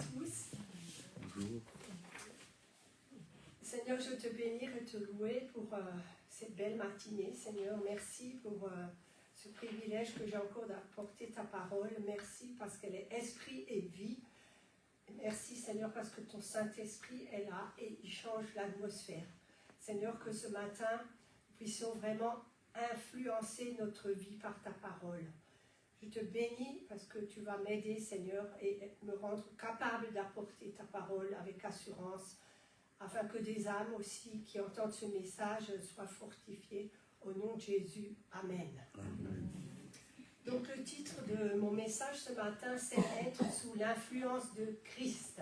tous. Bonjour. Seigneur, je te bénis et te louer pour cette belle matinée. Seigneur, merci pour ce privilège que j'ai encore d'apporter ta parole. Merci parce qu'elle est esprit et vie. Merci Seigneur parce que ton Saint-Esprit est là et il change l'atmosphère. Seigneur, que ce matin, nous puissions vraiment influencer notre vie par ta parole. Je te bénis parce que tu vas m'aider, Seigneur, et me rendre capable d'apporter ta parole avec assurance, afin que des âmes aussi qui entendent ce message soient fortifiées. Au nom de Jésus, Amen. Amen. Donc le titre de mon message ce matin, c'est « Être sous l'influence de Christ ».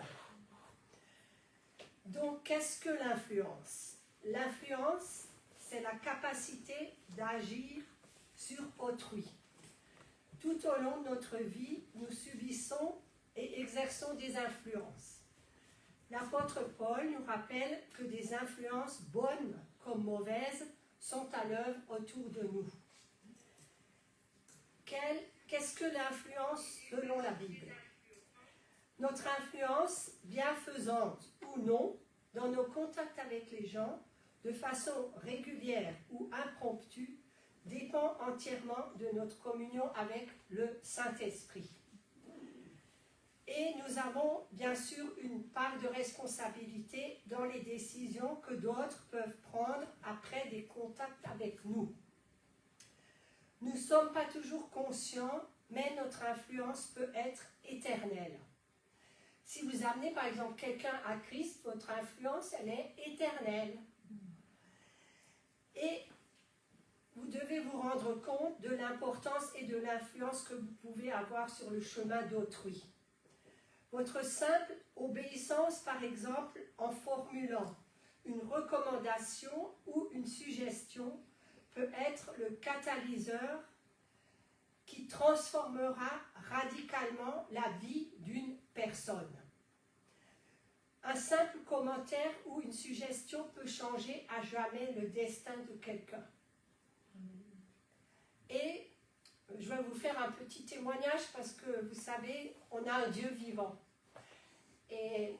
Donc qu'est-ce que l'influence? L'influence, c'est la capacité d'agir sur autrui. Tout au long de notre vie, nous subissons et exerçons des influences. L'apôtre Paul nous rappelle que des influences bonnes comme mauvaises sont à l'œuvre autour de nous. Qu'est-ce que l'influence selon la Bible? Notre influence, bienfaisante ou non, dans nos contacts avec les gens, de façon régulière ou impromptue, dépend entièrement de notre communion avec le Saint-Esprit. Et nous avons bien sûr une part de responsabilité dans les décisions que d'autres peuvent prendre après des contacts avec nous. Nous ne sommes pas toujours conscients, mais notre influence peut être éternelle. Si vous amenez par exemple quelqu'un à Christ, votre influence, elle est éternelle. Et vous devez vous rendre compte de l'importance et de l'influence que vous pouvez avoir sur le chemin d'autrui. Votre simple obéissance, par exemple, en formulant une recommandation ou une suggestion, peut être le catalyseur qui transformera radicalement la vie d'une personne. Un simple commentaire ou une suggestion peut changer à jamais le destin de quelqu'un. Et je vais vous faire un petit témoignage parce que vous savez, on a un Dieu vivant. Et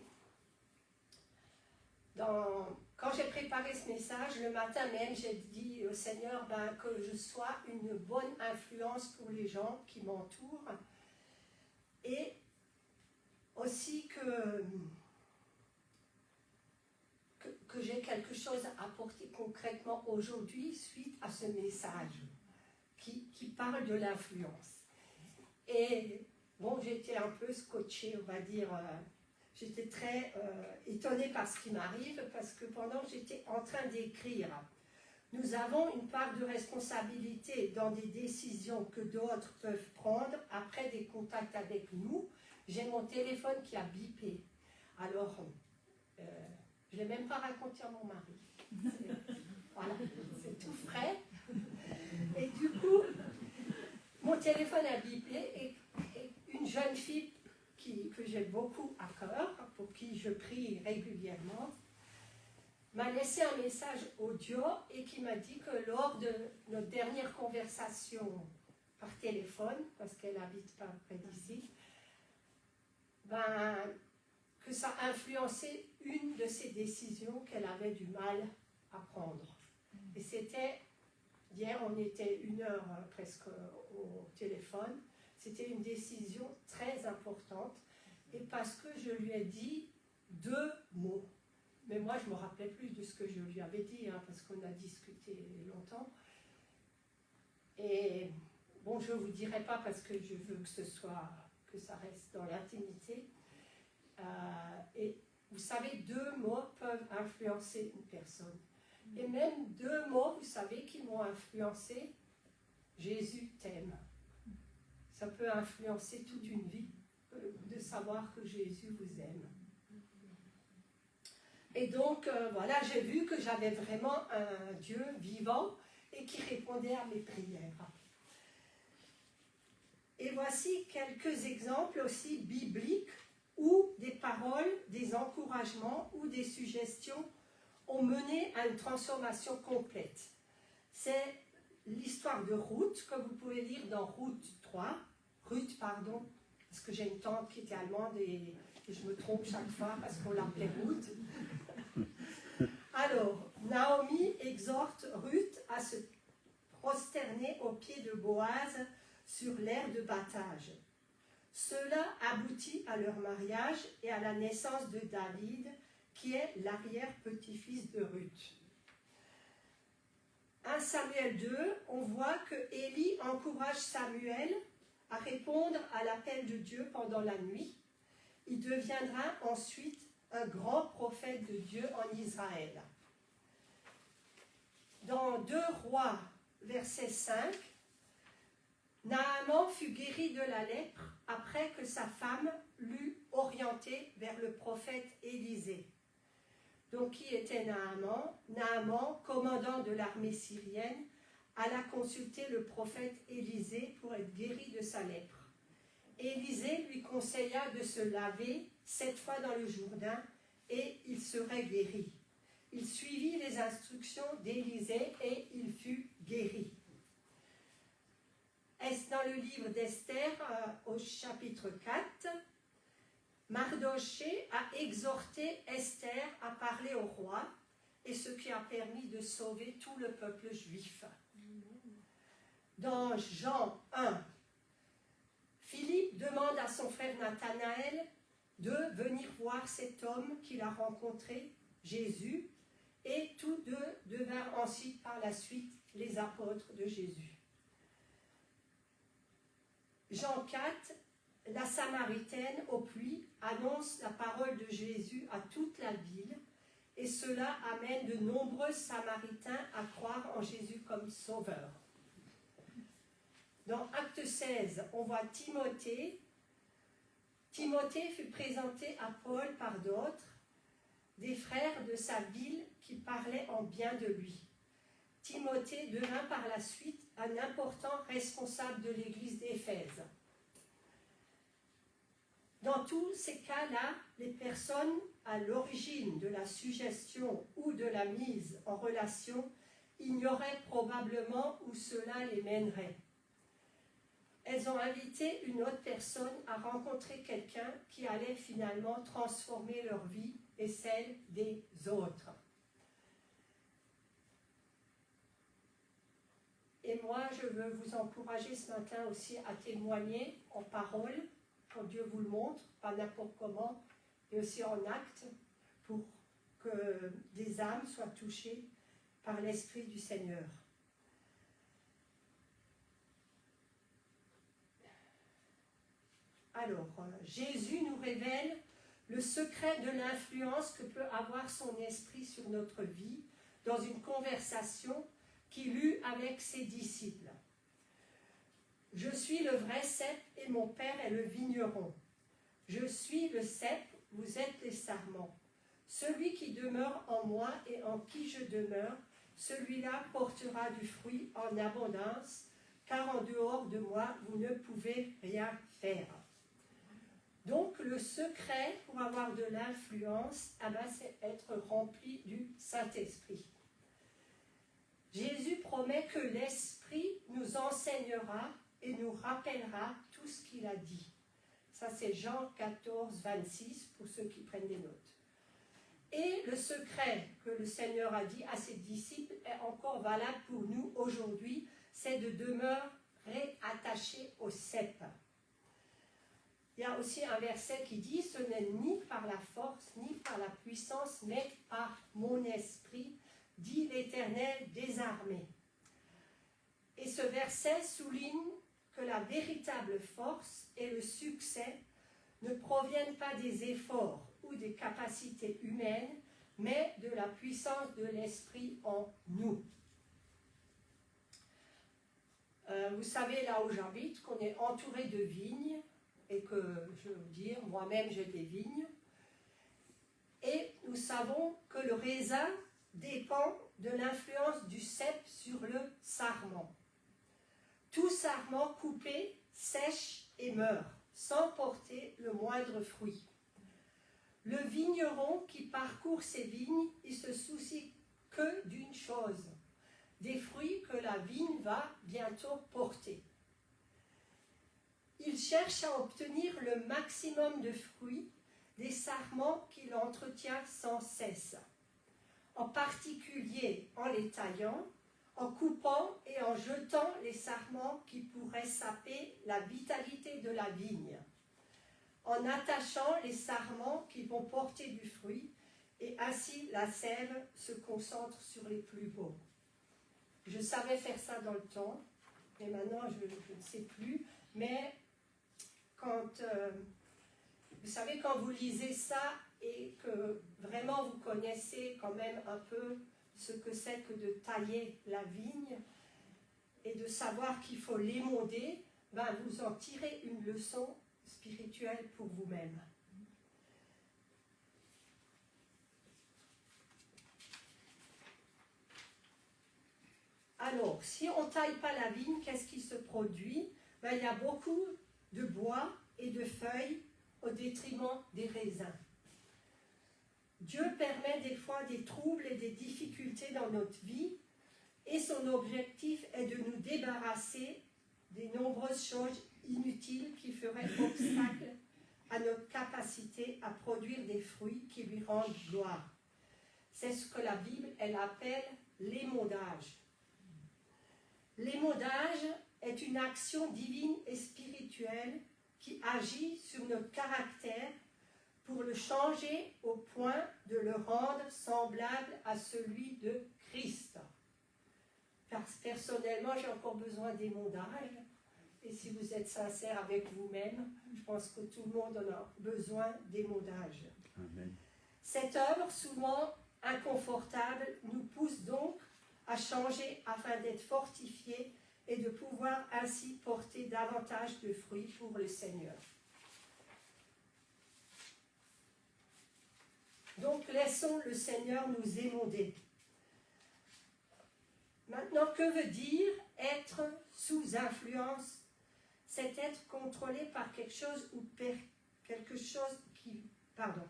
quand j'ai préparé ce message, le matin même, j'ai dit au Seigneur que je sois une bonne influence pour les gens qui m'entourent. Et aussi que j'ai quelque chose à apporter concrètement aujourd'hui suite à ce message qui parle de l'influence. Et bon, j'étais un peu scotchée, on va dire, j'étais très étonnée par ce qui m'arrive, parce que pendant que j'étais en train d'écrire, nous avons une part de responsabilité dans des décisions que d'autres peuvent prendre après des contacts avec nous. J'ai mon téléphone qui a bipé. Alors, je ne l'ai même pas raconté à mon mari. Voilà, c'est tout frais. Et du coup, mon téléphone a bipé et une jeune fille que j'ai beaucoup à cœur, pour qui je prie régulièrement, m'a laissé un message audio et qui m'a dit que lors de notre dernière conversation par téléphone, parce qu'elle n'habite pas près d'ici, que ça a influencé une de ses décisions qu'elle avait du mal à prendre. Et c'était, hier on était 1 heure presque au téléphone, c'était une décision très importante, et parce que je lui ai dit 2 mots. Mais moi, je ne me rappelais plus de ce que je lui avais dit, parce qu'on a discuté longtemps. Et bon, je ne vous dirai pas parce que je veux que ça reste dans l'intimité. Et vous savez, 2 mots peuvent influencer une personne. Et même 2 mots, vous savez, qui m'ont influencé. Jésus t'aime. Ça peut influencer toute une vie de savoir que Jésus vous aime. Et donc, voilà, j'ai vu que j'avais vraiment un Dieu vivant et qui répondait à mes prières. Et voici quelques exemples aussi bibliques où des paroles, des encouragements ou des suggestions ont mené à une transformation complète. C'est l'histoire de Ruth, que vous pouvez lire dans Ruth, parce que j'ai une tante qui était allemande et Je me trompe chaque fois parce qu'on l'appelait Ruth. Alors, Naomi exhorte Ruth à se prosterner aux pieds de Boaz sur l'aire de battage. Cela aboutit à leur mariage et à la naissance de David, qui est l'arrière-petit-fils de Ruth. 1 Samuel 2, on voit que Élie encourage Samuel à répondre à l'appel de Dieu pendant la nuit. Il deviendra ensuite un grand prophète de Dieu en Israël. Dans 2 Rois, verset 5, Naaman fut guéri de la lèpre après que sa femme l'eut orienté vers le prophète Élisée. Donc, qui était Naaman? Naaman, commandant de l'armée syrienne, alla consulter le prophète Élisée pour être guéri de sa lèpre. Élisée lui conseilla de se laver 7 fois dans le Jourdain et il serait guéri. Il suivit les instructions d'Élisée et il fut guéri. Est-ce dans le livre d'Esther, au chapitre 4, Mardoché a exhorté Esther à parler au roi, et ce qui a permis de sauver tout le peuple juif. Dans Jean 1, Philippe demande à son frère Nathanaël de venir voir cet homme qu'il a rencontré, Jésus, et tous deux devinrent ensuite par la suite les apôtres de Jésus. Jean 4, la Samaritaine au puits annonce la parole de Jésus à toute la ville et cela amène de nombreux Samaritains à croire en Jésus comme sauveur. Dans Acte 16, on voit Timothée. Timothée fut présenté à Paul par d'autres, des frères de sa ville qui parlaient en bien de lui. Timothée devint par la suite un important responsable de l'église d'Éphèse. Dans tous ces cas-là, les personnes à l'origine de la suggestion ou de la mise en relation ignoraient probablement où cela les mènerait. Elles ont invité une autre personne à rencontrer quelqu'un qui allait finalement transformer leur vie et celle des autres. Et moi, je veux vous encourager ce matin aussi à témoigner en parole, quand Dieu vous le montre, pas n'importe comment, et aussi en acte, pour que des âmes soient touchées par l'Esprit du Seigneur. Alors, Jésus nous révèle le secret de l'influence que peut avoir son esprit sur notre vie dans une conversation qu'il eut avec ses disciples. Je suis le vrai cep et mon père est le vigneron. Je suis le cep, vous êtes les sarments. Celui qui demeure en moi et en qui je demeure, celui-là portera du fruit en abondance, car en dehors de moi, vous ne pouvez rien faire. Donc, le secret pour avoir de l'influence, c'est être rempli du Saint-Esprit. Jésus promet que l'Esprit nous enseignera et nous rappellera tout ce qu'il a dit. Ça, c'est Jean 14, 26, pour ceux qui prennent des notes. Et le secret que le Seigneur a dit à ses disciples est encore valable pour nous aujourd'hui, c'est de demeurer attachés au cep. Il y a aussi un verset qui dit « Ce n'est ni par la force, ni par la puissance, mais par mon esprit, dit l'Éternel des armées. » Et ce verset souligne que la véritable force et le succès ne proviennent pas des efforts ou des capacités humaines, mais de la puissance de l'Esprit en nous. Vous savez, là où j'habite, qu'on est entouré de vignes, et que, je veux vous dire, moi-même j'ai des vignes, et nous savons que le raisin dépend de l'influence du cep sur le sarment. Tout sarment coupé sèche et meurt, sans porter le moindre fruit. Le vigneron qui parcourt ses vignes, il se soucie que d'une chose, des fruits que la vigne va bientôt porter. Il cherche à obtenir le maximum de fruits, des sarments qu'il entretient sans cesse, en particulier en les taillant, en coupant et en jetant les sarments qui pourraient saper la vitalité de la vigne, en attachant les sarments qui vont porter du fruit, et ainsi la sève se concentre sur les plus beaux. Je savais faire ça dans le temps, mais maintenant je ne sais plus, mais quand, vous savez, quand vous lisez ça et que vraiment vous connaissez quand même un peu ce que c'est que de tailler la vigne et de savoir qu'il faut l'émonder, ben vous en tirez une leçon spirituelle pour vous-même. Alors, si on ne taille pas la vigne, qu'est-ce qui se produit? Ben, il y a beaucoup de bois et de feuilles au détriment des raisins. Dieu permet des fois des troubles et des difficultés dans notre vie, et son objectif est de nous débarrasser des nombreuses choses inutiles qui feraient obstacle à notre capacité à produire des fruits qui lui rendent gloire. C'est ce que la Bible, elle appelle l'émaudage. L'émaudage est une action divine et spirituelle qui agit sur notre caractère pour le changer au point de le rendre semblable à celui de Christ. Parce que personnellement, j'ai encore besoin d'émaudage. Et si vous êtes sincère avec vous-même, je pense que tout le monde en a besoin d'émaudage. Amen. Cette œuvre, souvent inconfortable, nous pousse donc à changer afin d'être fortifiés et de pouvoir ainsi porter davantage de fruits pour le Seigneur. Donc laissons le Seigneur nous émonder. Maintenant, que veut dire être sous influence? C'est être contrôlé par quelque chose ou quelque chose qui... Pardon.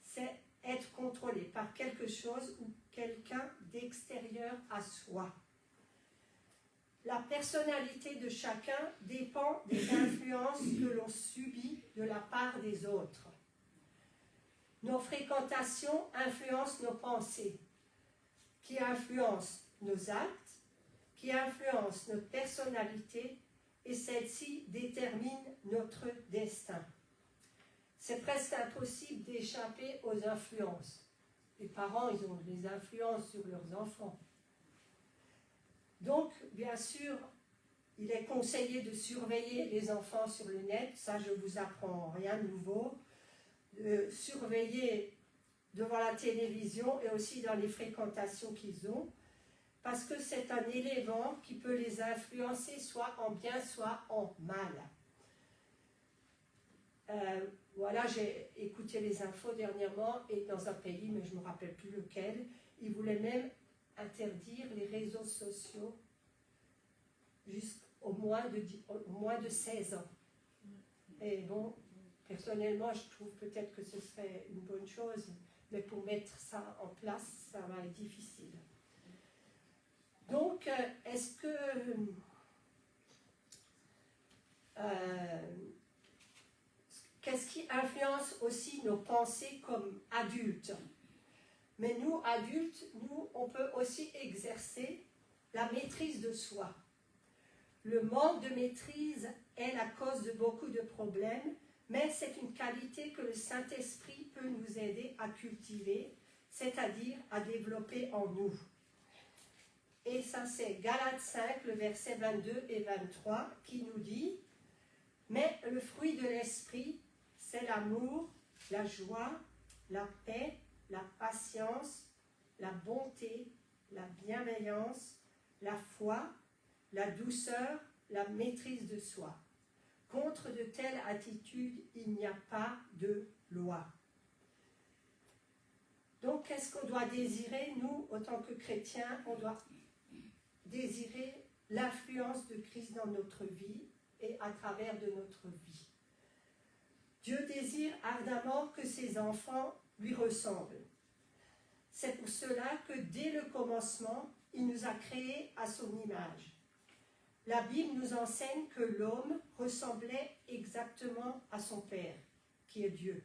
C'est être contrôlé par quelque chose ou quelqu'un d'extérieur à soi. La personnalité de chacun dépend des influences que l'on subit de la part des autres. Nos fréquentations influencent nos pensées, qui influencent nos actes, qui influencent notre personnalité, et celle-ci détermine notre destin. C'est presque impossible d'échapper aux influences. Les parents, ils ont des influences sur leurs enfants. Donc, bien sûr, il est conseillé de surveiller les enfants sur le net, ça je vous apprends rien de nouveau, de surveiller devant la télévision et aussi dans les fréquentations qu'ils ont, parce que c'est un élément qui peut les influencer soit en bien, soit en mal. Voilà, j'ai écouté les infos dernièrement, et dans un pays, mais je ne me rappelle plus lequel, ils voulaient même interdire les réseaux sociaux jusqu'au moins de 16 ans. Et bon, personnellement, je trouve peut-être que ce serait une bonne chose, mais pour mettre ça en place, ça va être difficile. Donc, est-ce que... qu'est-ce qui influence aussi nos pensées comme adultes? Mais nous, adultes, on peut aussi exercer la maîtrise de soi. Le manque de maîtrise est la cause de beaucoup de problèmes, mais c'est une qualité que le Saint-Esprit peut nous aider à cultiver, c'est-à-dire à développer en nous. Et ça, c'est Galates 5, le verset 22 et 23, qui nous dit « Mais le fruit de l'Esprit, c'est l'amour, la joie, la paix, la patience, la bonté, la bienveillance, la foi, la douceur, la maîtrise de soi. Contre de telles attitudes, il n'y a pas de loi. » Donc, qu'est-ce qu'on doit désirer, nous, en tant que chrétiens? On doit désirer l'influence de Christ dans notre vie et à travers de notre vie. Dieu désire ardemment que ses enfants lui ressemblent. C'est pour cela que dès le commencement, il nous a créés à son image. La Bible nous enseigne que l'homme ressemblait exactement à son Père, qui est Dieu.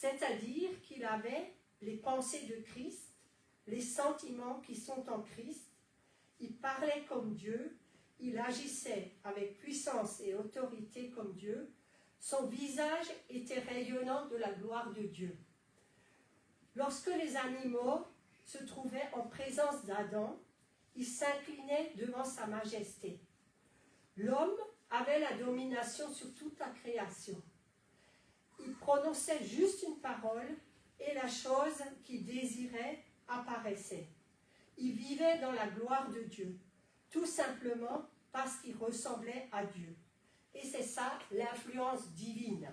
C'est-à-dire qu'il avait les pensées de Christ, les sentiments qui sont en Christ, il parlait comme Dieu, il agissait avec puissance et autorité comme Dieu, son visage était rayonnant de la gloire de Dieu. Lorsque les animaux se trouvaient en présence d'Adam, ils s'inclinaient devant sa majesté. L'homme avait la domination sur toute la création. Il prononçait juste une parole et la chose qu'il désirait apparaissait. Il vivait dans la gloire de Dieu, tout simplement parce qu'il ressemblait à Dieu. Et c'est ça l'influence divine.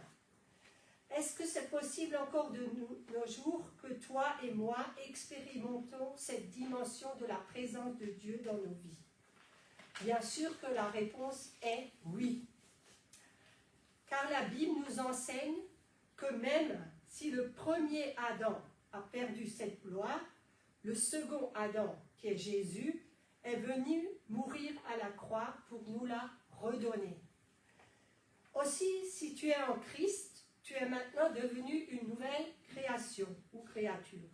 Est-ce que c'est possible encore de nos jours que toi et moi expérimentons cette dimension de la présence de Dieu dans nos vies? Bien sûr que la réponse est oui. Car la Bible nous enseigne que même si le premier Adam a perdu cette gloire, le second Adam, qui est Jésus, est venu mourir à la croix pour nous la redonner. Aussi, si tu es en Christ, tu es maintenant devenu une nouvelle création ou créature,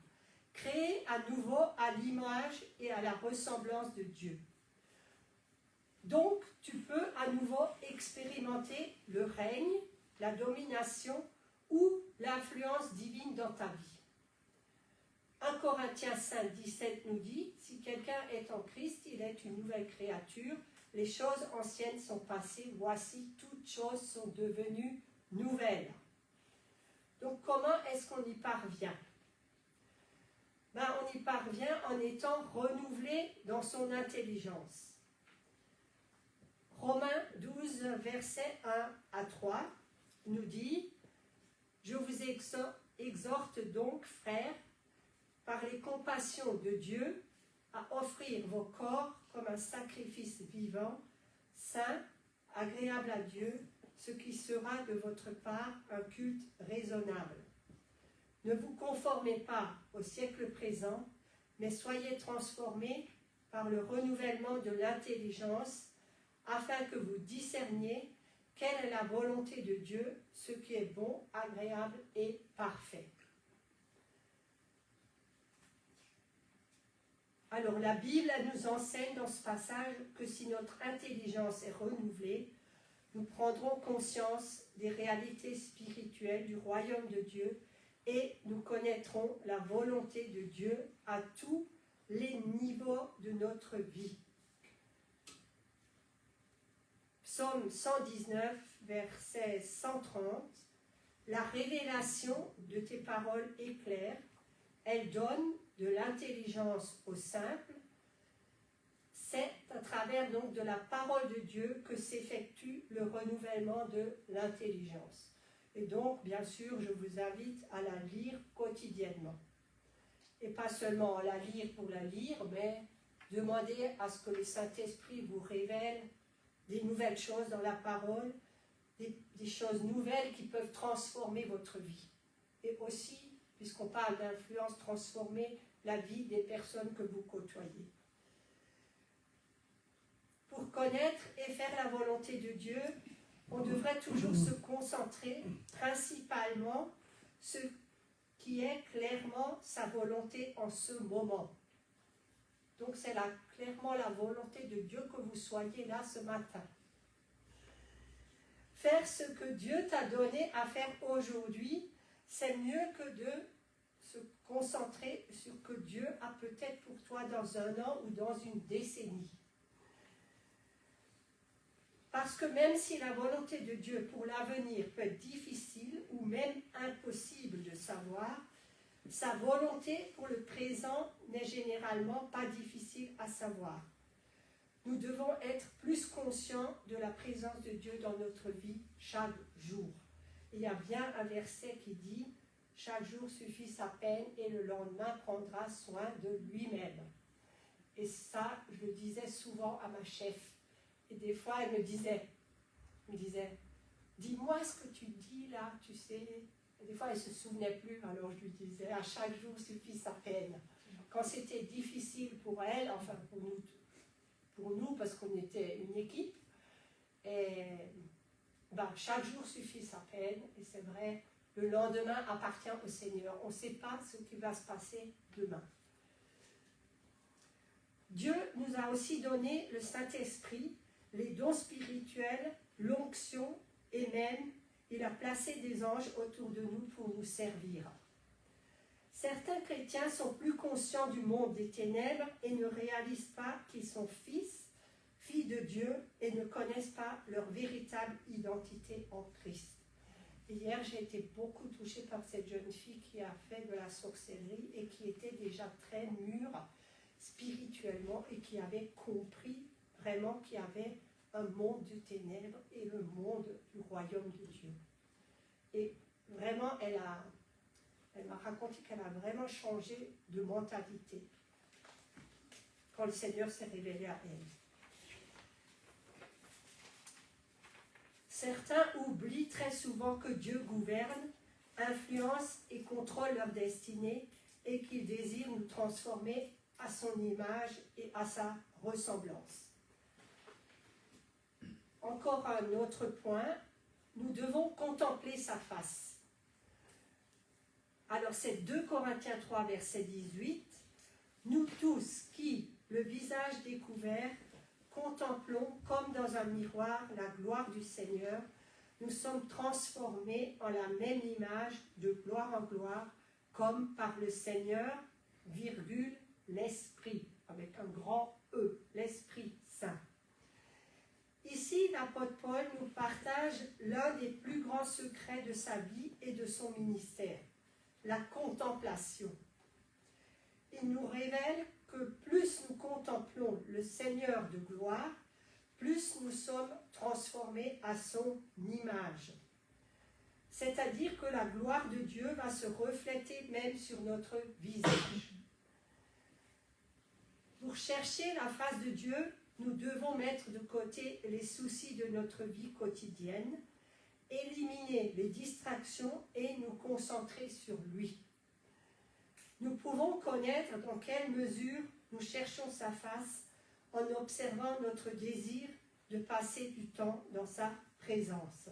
créée à nouveau à l'image et à la ressemblance de Dieu. Donc, tu peux à nouveau expérimenter le règne, la domination ou l'influence divine dans ta vie. 1 Corinthiens 5, 17 nous dit, si quelqu'un est en Christ, il est une nouvelle créature, les choses anciennes sont passées, voici, toutes choses sont devenues nouvelles. Donc comment est-ce qu'on y parvient? On y parvient en étant renouvelé dans son intelligence. Romains 12, versets 1 à 3 nous dit, je vous exhorte donc, frères, par les compassions de Dieu, à offrir vos corps comme un sacrifice vivant, saint, agréable à Dieu, ce qui sera de votre part un culte raisonnable. Ne vous conformez pas au siècle présent, mais soyez transformés par le renouvellement de l'intelligence, afin que vous discerniez quelle est la volonté de Dieu, ce qui est bon, agréable et parfait. Alors la Bible elle nous enseigne dans ce passage que si notre intelligence est renouvelée, nous prendrons conscience des réalités spirituelles du royaume de Dieu et nous connaîtrons la volonté de Dieu à tous les niveaux de notre vie. Psaume 119, verset 130, la révélation de tes paroles est claire, elle donne de l'intelligence au simple. C'est à travers donc de la parole de Dieu que s'effectue le renouvellement de l'intelligence. Et donc, bien sûr, je vous invite à la lire quotidiennement. Et pas seulement à la lire pour la lire, mais demander à ce que le Saint-Esprit vous révèle des nouvelles choses dans la parole, des choses nouvelles qui peuvent transformer votre vie. Et aussi, puisqu'on parle d'influence, transformer la vie des personnes que vous côtoyez. Pour connaître et faire la volonté de Dieu, on devrait toujours se concentrer principalement sur ce qui est clairement sa volonté en ce moment. Donc c'est clairement la volonté de Dieu que vous soyez là ce matin. Faire ce que Dieu t'a donné à faire aujourd'hui, c'est mieux que de se concentrer sur ce que Dieu a peut-être pour toi dans un an ou dans une décennie. Parce que même si la volonté de Dieu pour l'avenir peut être difficile ou même impossible de savoir, sa volonté pour le présent n'est généralement pas difficile à savoir. Nous devons être plus conscients de la présence de Dieu dans notre vie chaque jour. Il y a bien un verset qui dit « Chaque jour suffit sa peine et le lendemain prendra soin de lui-même ». Et ça, je le disais souvent à ma chef. Et des fois, elle me disait « Dis-moi ce que tu dis là, tu sais ». Et des fois, elle ne se souvenait plus, alors je lui disais « À chaque jour suffit sa peine ». Quand c'était difficile pour elle, enfin pour nous parce qu'on était une équipe, et chaque jour suffit sa peine. Et c'est vrai, Le lendemain appartient au Seigneur. On ne sait pas ce qui va se passer demain. Dieu nous a aussi donné le Saint-Esprit, les dons spirituels, l'onction et même il a placé des anges autour de nous pour nous servir. Certains chrétiens sont plus conscients du monde des ténèbres et ne réalisent pas qu'ils sont fils, filles de Dieu et ne connaissent pas leur véritable identité en Christ. Et hier, j'ai été beaucoup touchée par cette jeune fille qui a fait de la sorcellerie et qui était déjà très mûre spirituellement et qui avait compris vraiment qu'il y avait un monde de ténèbres et le monde du royaume de Dieu. Et vraiment, elle m'a raconté qu'elle a vraiment changé de mentalité quand le Seigneur s'est révélé à elle. Certains oublient très souvent que Dieu gouverne, influence et contrôle leur destinée et qu'il désire nous transformer à son image et à sa ressemblance. Encore un autre point, nous devons contempler sa face. Alors c'est 2 Corinthiens 3, verset 18. Nous tous qui, le visage découvert, contemplons comme dans un miroir la gloire du Seigneur, nous sommes transformés en la même image de gloire en gloire, comme par le Seigneur, virgule, l'Esprit, avec un grand E, l'Esprit Saint. Ici, l'apôtre Paul nous partage l'un des plus grands secrets de sa vie et de son ministère, la contemplation. Il nous révèle que plus nous contemplons le Seigneur de gloire, plus nous sommes transformés à son image. C'est-à-dire que la gloire de Dieu va se refléter même sur notre visage. Pour chercher la face de Dieu, nous devons mettre de côté les soucis de notre vie quotidienne, éliminer les distractions et nous concentrer sur lui. Nous pouvons connaître dans quelle mesure nous cherchons sa face en observant notre désir de passer du temps dans sa présence.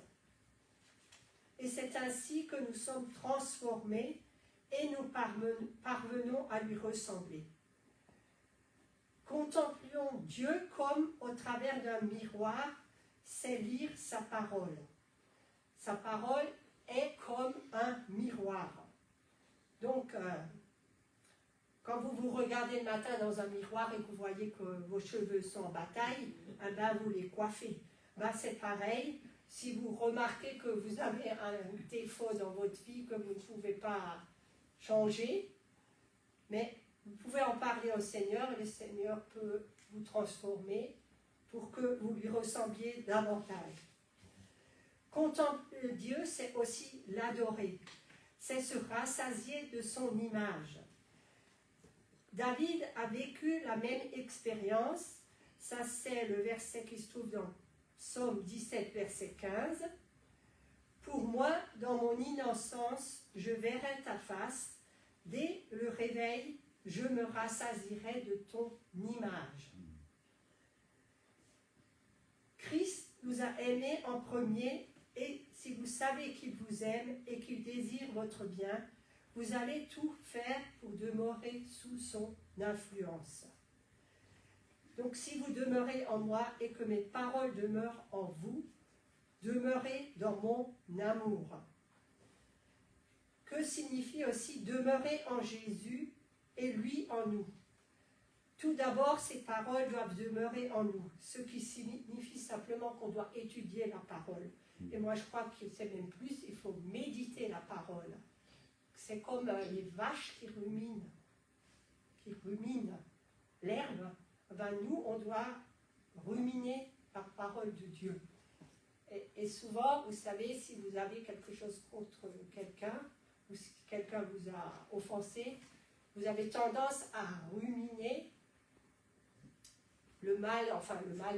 Et c'est ainsi que nous sommes transformés et nous parvenons à lui ressembler. Contemplons Dieu comme au travers d'un miroir, c'est lire sa parole. Sa parole est comme un miroir. Donc, quand vous vous regardez le matin dans un miroir et que vous voyez que vos cheveux sont en bataille, eh ben vous les coiffez. Ben c'est pareil, si vous remarquez que vous avez un défaut dans votre vie que vous ne pouvez pas changer, mais vous pouvez en parler au Seigneur et le Seigneur peut vous transformer pour que vous lui ressembliez davantage. Contempler Dieu, c'est aussi l'adorer. C'est se rassasier de son image. David a vécu la même expérience. Ça, c'est le verset qui se trouve dans Psaume 17, verset 15. Pour moi, dans mon innocence, je verrai ta face. Dès le réveil, je me rassasierai de ton image. Christ nous a aimés en premier, et si vous savez qu'il vous aime et qu'il désire votre bien, vous allez tout faire pour demeurer sous son influence. Donc si vous demeurez en moi et que mes paroles demeurent en vous, demeurez dans mon amour. Que signifie aussi demeurer en Jésus et lui en nous? Tout d'abord, ces paroles doivent demeurer en nous, ce qui signifie simplement qu'on doit étudier la parole. Et moi, je crois que c'est même plus, il faut méditer la parole. C'est comme les vaches qui ruminent l'herbe. Ben, nous, on doit ruminer la parole de Dieu. Et souvent, vous savez, si vous avez quelque chose contre quelqu'un, ou si quelqu'un vous a offensé, vous avez tendance à ruminer le mal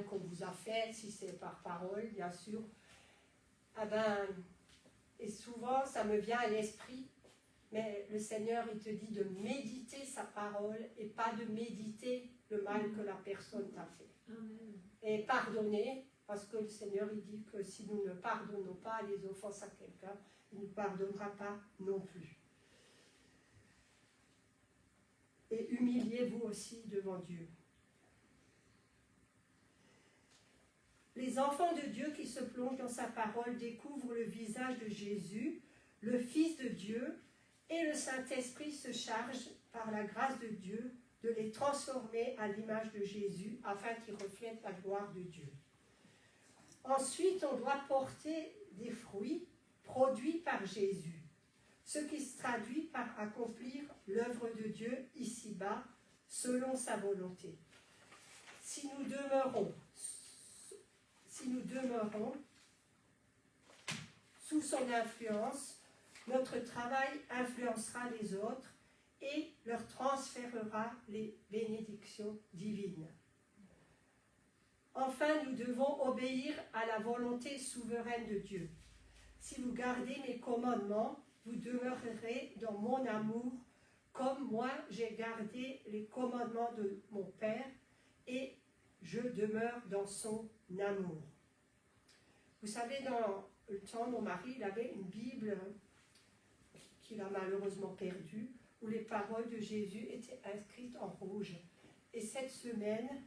qu'on vous a fait, si c'est par parole, bien sûr. Ah ben, et souvent, ça me vient à l'esprit, mais le Seigneur, il te dit de méditer sa parole et pas de méditer le mal que la personne t'a fait. Amen. Et pardonner, parce que le Seigneur, il dit que si nous ne pardonnons pas les offenses à quelqu'un, il ne pardonnera pas non plus. Et humiliez-vous aussi devant Dieu. Les enfants de Dieu qui se plongent dans sa parole découvrent le visage de Jésus, le Fils de Dieu, et le Saint-Esprit se charge, par la grâce de Dieu, de les transformer à l'image de Jésus, afin qu'ils reflètent la gloire de Dieu. Ensuite, on doit porter des fruits produits par Jésus, ce qui se traduit par accomplir l'œuvre de Dieu ici-bas, selon sa volonté. Si nous demeurons sous son influence, notre travail influencera les autres et leur transférera les bénédictions divines. Enfin, nous devons obéir à la volonté souveraine de Dieu. Si vous gardez mes commandements, vous demeurerez dans mon amour, comme moi j'ai gardé les commandements de mon Père, et je demeure dans son amour. Vous savez, dans le temps, mon mari, il avait une Bible qu'il a malheureusement perdue, où les paroles de Jésus étaient inscrites en rouge. Et cette semaine,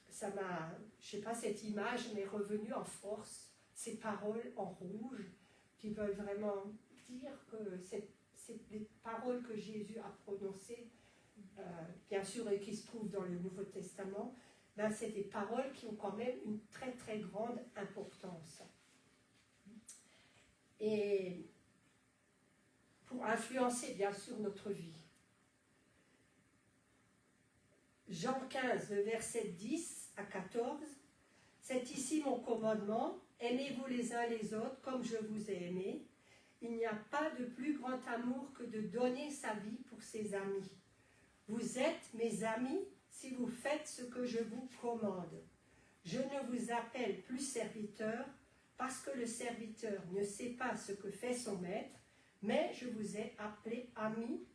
ça m'a, je sais pas, cette image m'est revenue en force, ces paroles en rouge, qui veulent vraiment dire que c'est les paroles que Jésus a prononcées, bien sûr, et qui se trouvent dans le Nouveau Testament, ben, c'est des paroles qui ont quand même une très très grande importance. Et pour influencer bien sûr notre vie. Jean 15, le verset 10 à 14, c'est ici mon commandement, aimez-vous les uns les autres comme je vous ai aimés. Il n'y a pas de plus grand amour que de donner sa vie pour ses amis. Vous êtes mes amis si vous faites ce que je vous commande. Je ne vous appelle plus serviteur parce que le serviteur ne sait pas ce que fait son maître, mais je vous ai appelé amis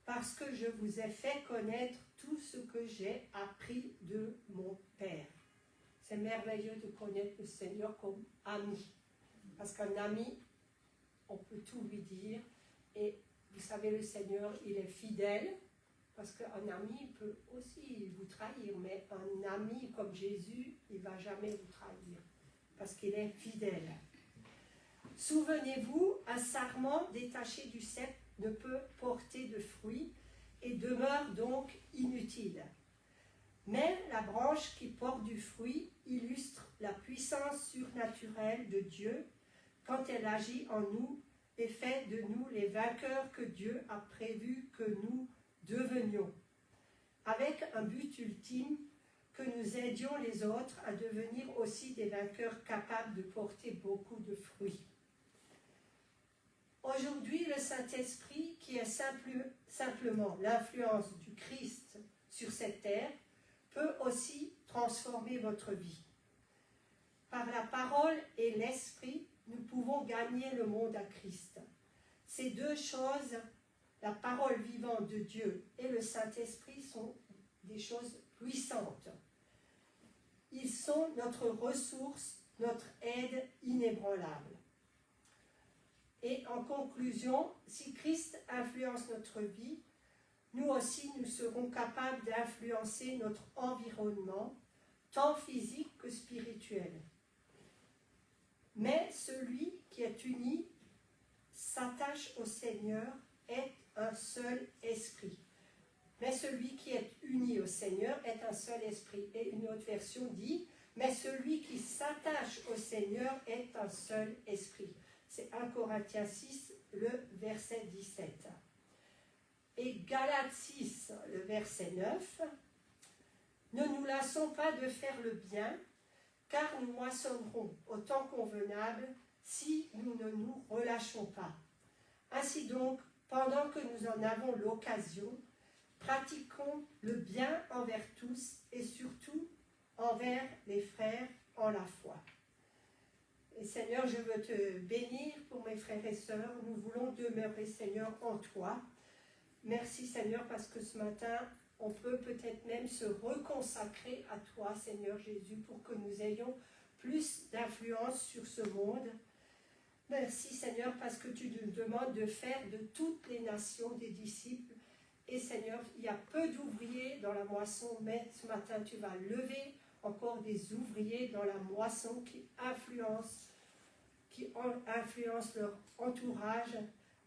parce que je vous ai fait connaître tout ce que j'ai appris de mon Père. C'est merveilleux de connaître le Seigneur comme ami, parce qu'un ami, on peut tout lui dire, et vous savez, le Seigneur, il est fidèle, parce qu'un ami peut aussi vous trahir, mais un ami comme Jésus, il ne va jamais vous trahir, parce qu'il est fidèle. Souvenez-vous, un sarment détaché du cep ne peut porter de fruits et demeure donc inutile. Mais la branche qui porte du fruit illustre la puissance surnaturelle de Dieu quand elle agit en nous et fait de nous les vainqueurs que Dieu a prévu que nous devenions, avec un but ultime, que nous aidions les autres à devenir aussi des vainqueurs capables de porter beaucoup de fruits. Aujourd'hui, le Saint-Esprit, qui est simplement l'influence du Christ sur cette terre, peut aussi transformer votre vie. Par la parole et l'Esprit, nous pouvons gagner le monde à Christ. Ces deux choses, la parole vivante de Dieu et le Saint-Esprit, sont des choses puissantes. Ils sont notre ressource, notre aide inébranlable. Et en conclusion, si Christ influence notre vie, nous aussi nous serons capables d'influencer notre environnement, tant physique que spirituel. Mais celui qui est uni s'attache au Seigneur est un seul esprit. Mais celui qui est uni au Seigneur est un seul esprit. Et une autre version dit, mais celui qui s'attache au Seigneur est un seul esprit. C'est 1 Corinthiens 6, le verset 17. Et Galates 6, le verset 9, ne nous lassons pas de faire le bien, car nous moissonnerons au temps convenable si nous ne nous relâchons pas. Ainsi donc, pendant que nous en avons l'occasion, pratiquons le bien envers tous et surtout envers les frères en la foi. Et Seigneur, je veux te bénir pour mes frères et sœurs. Nous voulons demeurer, Seigneur, en toi. Merci, Seigneur, parce que ce matin, on peut peut-être même se reconsacrer à toi, Seigneur Jésus, pour que nous ayons plus d'influence sur ce monde. Merci Seigneur parce que tu nous demandes de faire de toutes les nations des disciples. Et Seigneur, il y a peu d'ouvriers dans la moisson, mais ce matin tu vas lever encore des ouvriers dans la moisson qui influencent leur entourage,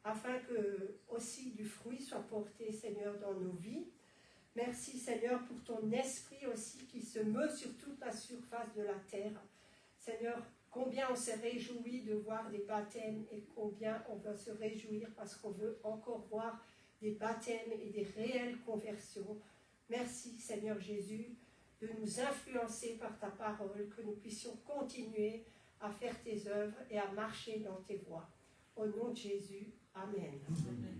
afin que aussi du fruit soit porté, Seigneur, dans nos vies. Merci Seigneur pour ton esprit aussi qui se meut sur toute la surface de la terre. Seigneur, combien on se réjouit de voir des baptêmes et combien on va se réjouir parce qu'on veut encore voir des baptêmes et des réelles conversions. Merci Seigneur Jésus de nous influencer par ta parole, que nous puissions continuer à faire tes œuvres et à marcher dans tes voies. Au nom de Jésus, Amen. Amen.